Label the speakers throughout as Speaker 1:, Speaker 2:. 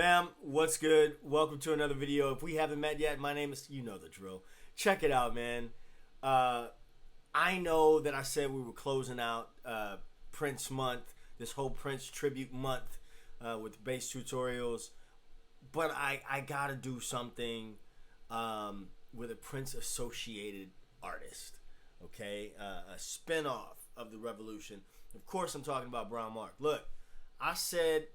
Speaker 1: Fam, what's good? Welcome to another video. If we haven't met yet, my name is, you know the drill. Check it out, man. I know that I said we were closing out Prince month, this whole Prince tribute month with bass tutorials, but I gotta do something with a Prince associated artist, okay? A spinoff of the revolution. Of course, I'm talking about Brownmark. Look, I said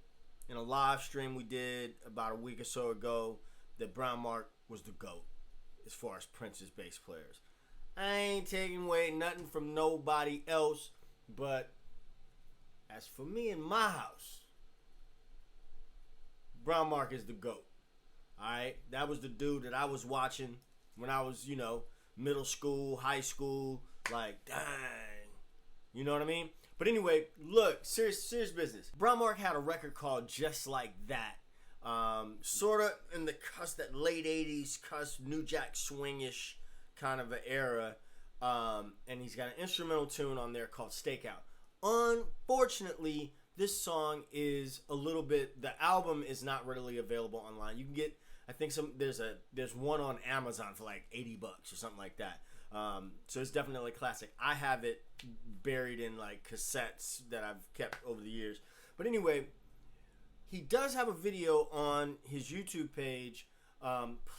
Speaker 1: in a live stream we did about a week or so ago that Brownmark was the GOAT as far as Prince's bass players. I ain't taking away nothing from nobody else, but as for me in my house, Brownmark is the GOAT. Alright? That was the dude that I was watching when I was, middle school, high school. Like, dang. You know what I mean? But anyway, look, serious business. Brownmark had a record called Just Like That. Sort of in the cusp, that late 80s cusp, New Jack swingish kind of an era. And he's got an instrumental tune on there called Stakeout. Unfortunately, this song is a little bit, the album is not readily available online. You can get, I think there's one on Amazon for like $80 or something like that. So it's definitely a classic. I have it buried in like cassettes that I've kept over the years. But anyway, he does have a video on his YouTube page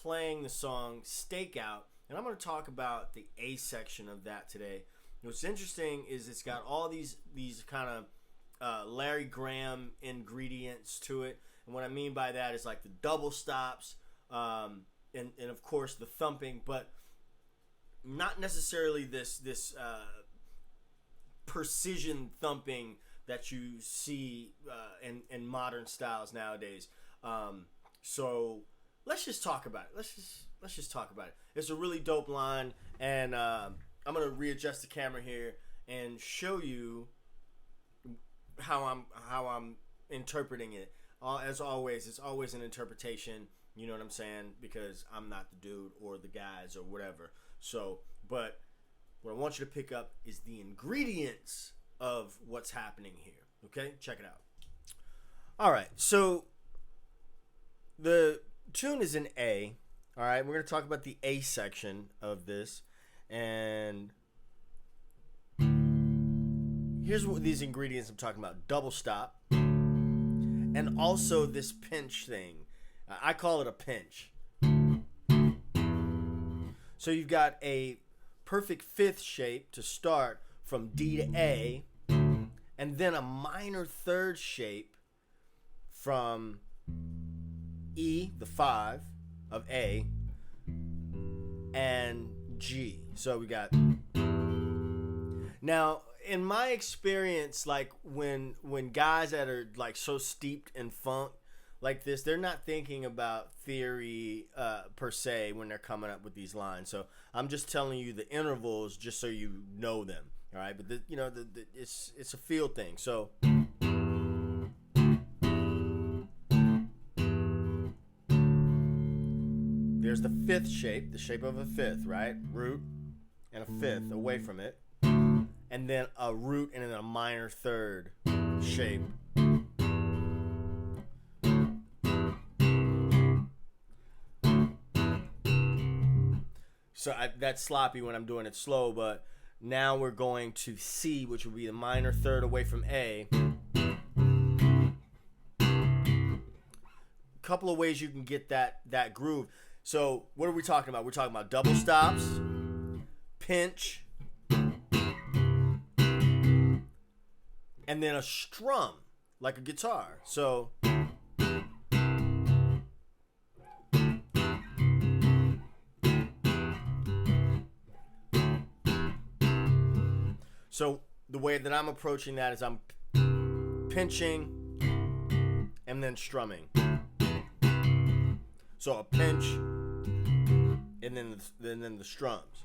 Speaker 1: playing the song Stakeout. And I'm going to talk about the A section of that today. What's interesting is it's got all these kind of Larry Graham ingredients to it. And what I mean by that is like the double stops and of course the thumping, but not necessarily this precision thumping that you see in modern styles nowadays. So let's just talk about it. Let's just talk about it. It's a really dope line, and I'm gonna readjust the camera here and show you how I'm interpreting it. As always, it's always an interpretation. You know what I'm saying? Because I'm not the dude or the guys or whatever. So, but what I want you to pick up is the ingredients of what's happening here. Okay? Check it out. All right. So, the tune is in A. All right? We're going to talk about the A section of this. And here's what these ingredients I'm talking about. Double stop. And also this pinch thing. I call it a pinch. So you've got a perfect fifth shape to start from D to A, and then a minor third shape from E, the 5 of A, and G. So we got. Now, in my experience, like when guys that are like so steeped in funk like this, they're not thinking about theory per se when they're coming up with these lines. So I'm just telling you the intervals just so you know them. All right, but it's a feel thing. So there's the fifth shape, the shape of a fifth, right? Root and a fifth away from it, and then a root and then a minor third shape. So that's sloppy when I'm doing it slow, but now we're going to C, which would be the minor third away from A. Couple of ways you can get that groove. So what are we talking about? We're talking about double stops, pinch, and then a strum, like a guitar. So the way that I'm approaching that is I'm pinching and then strumming. So a pinch and then the strums.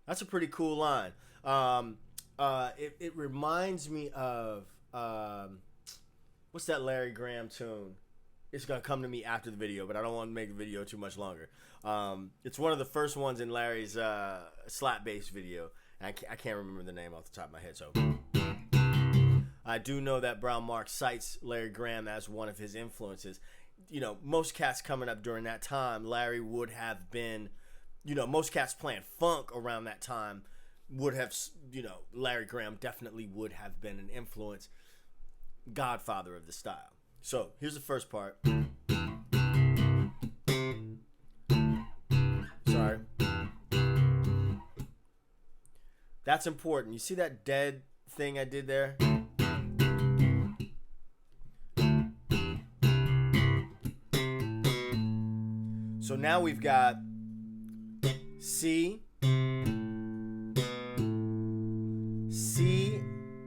Speaker 1: That's a pretty cool line. It reminds me of what's that Larry Graham tune? It's gonna come to me after the video, but I don't want to make the video too much longer. It's one of the first ones in Larry's slap bass video. I can't remember the name off the top of my head. So I do know that Brownmark cites Larry Graham as one of his influences. You know, most cats coming up during that time, Larry would have been, you know, most cats playing funk around that time would have, you know, Larry Graham definitely would have been an influence, godfather of the style. So here's the first part. Sorry. That's important. You see that dead thing I did there? So now we've got C, C,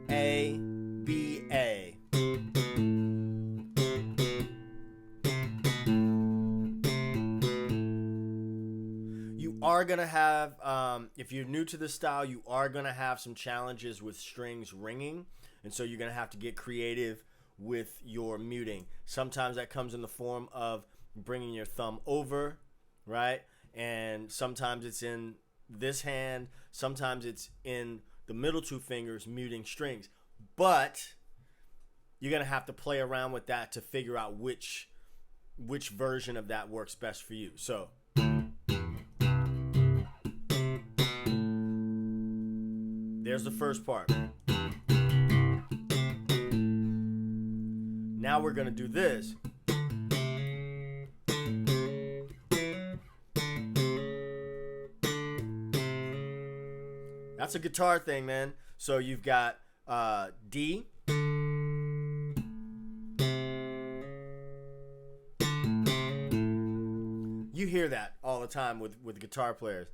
Speaker 1: A, B, A. You are going to have, if you're new to this style, you are going to have some challenges with strings ringing. And so you're going to have to get creative with your muting. Sometimes that comes in the form of bringing your thumb over, right? And sometimes it's in this hand. Sometimes it's in the middle two fingers muting strings. But you're going to have to play around with that to figure out which version of that works best for you. So there's the first part. Now we're going to do this. That's a guitar thing, man. So you've got D. You hear that all the time with guitar players.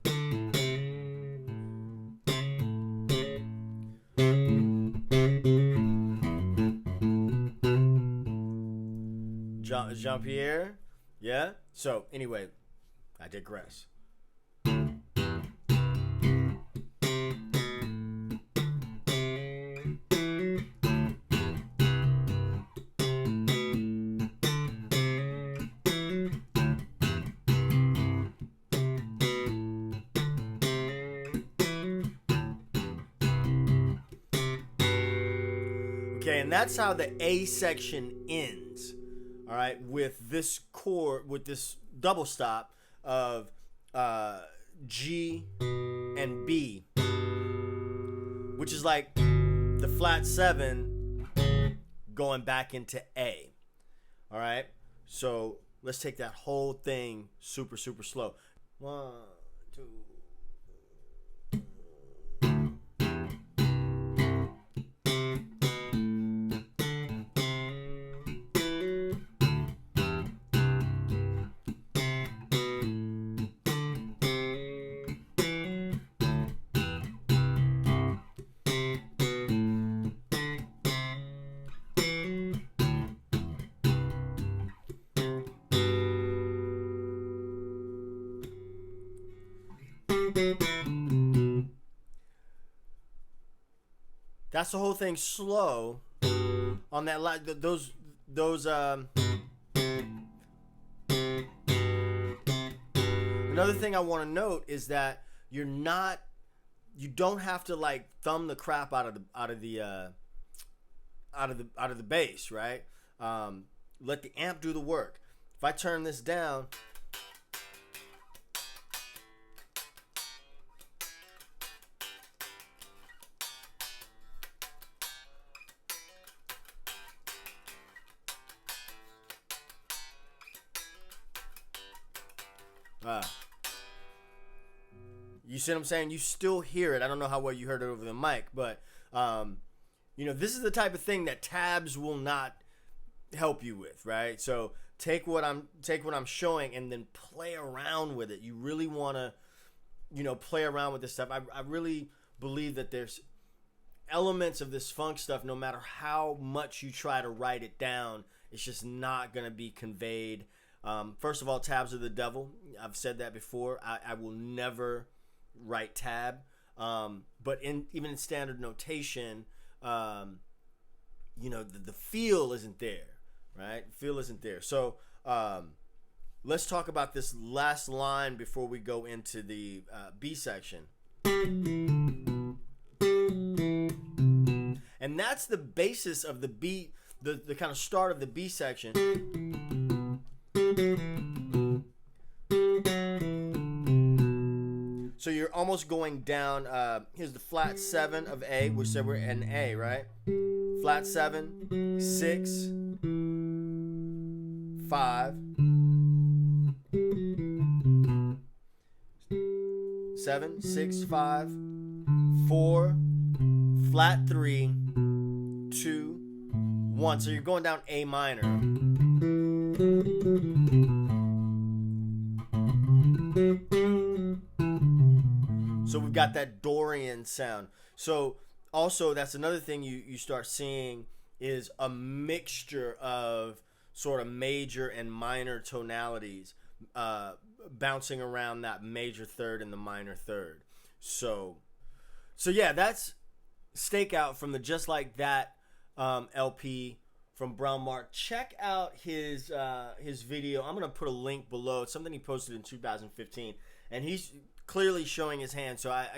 Speaker 1: Jean-Pierre. Yeah? So, anyway, I digress. Okay, and that's how the A section ends. All right, with this chord, with this double stop of G and B, which is like the flat 7 going back into A. All right, so let's take that whole thing super, super slow. 1, 2. That's the whole thing slow on that those another thing I want to note is that you don't have to like thumb the crap out of the bass, right? Let the amp do the work. If I turn this down, you see what I'm saying? You still hear it. I don't know how well you heard it over the mic, but you know, this is the type of thing that tabs will not help you with, right? So take what I'm showing and then play around with it. You really want to, you know, play around with this stuff. I really believe that there's elements of this funk stuff, no matter how much you try to write it down, it's just not going to be conveyed. First of all, tabs are the devil. I've said that before. I will never write tab. But even in standard notation, you know, the feel isn't there, right? Feel isn't there. So let's talk about this last line before we go into the B section. And And that's the basis of the beat, the kind of start of the B section. So you're almost going down. Here's the flat 7 of A, which said we're in A, right? Flat 7, 6, 5, 7, 6, 5, 4, flat 3, 2, 1. So you're going down A minor. So we've got that Dorian sound. So also that's another thing you start seeing is a mixture of sort of major and minor tonalities bouncing around that major third and the minor third. So yeah, that's Stakeout from the Just Like That LP from Brownmark. Check out his video. I'm gonna put a link below. It's something he posted in 2015, and he's clearly showing his hand. So I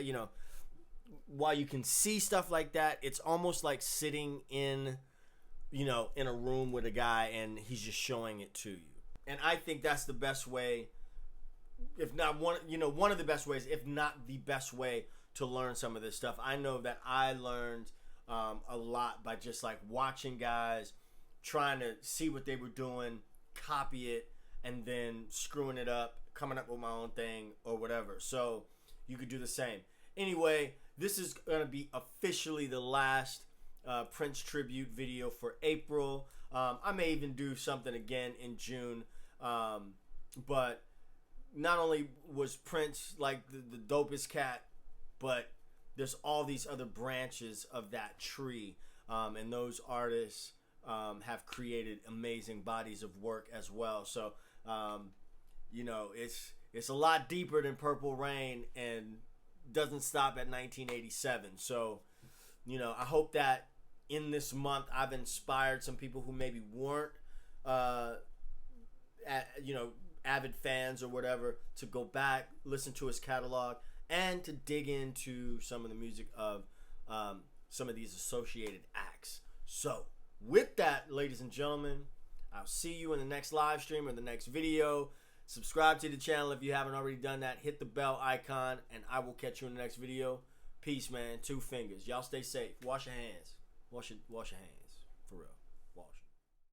Speaker 1: while you can see stuff like that, it's almost like sitting in a room with a guy and he's just showing it to you. And I think that's the best way, if not one of the best ways, if not the best way to learn some of this stuff. I know that I learned a lot by just like watching guys, trying to see what they were doing, copy it, and then screwing it up, coming up with my own thing or whatever. So you could do the same. Anyway, this is going to be officially the last Prince tribute video for April. I may even do something again in June. But not only was Prince like the dopest cat, but there's all these other branches of that tree. And those artists have created amazing bodies of work as well. So, it's a lot deeper than Purple Rain and doesn't stop at 1987. So, I hope that in this month I've inspired some people who maybe weren't, avid fans or whatever, to go back, listen to his catalog, and to dig into some of the music of some of these associated acts. So, with that, ladies and gentlemen, I'll see you in the next live stream or the next video. Subscribe to the channel if you haven't already done that. Hit the bell icon, and I will catch you in the next video. Peace, man. 2 fingers. Y'all stay safe. Wash your hands. Wash your hands. For real. Wash.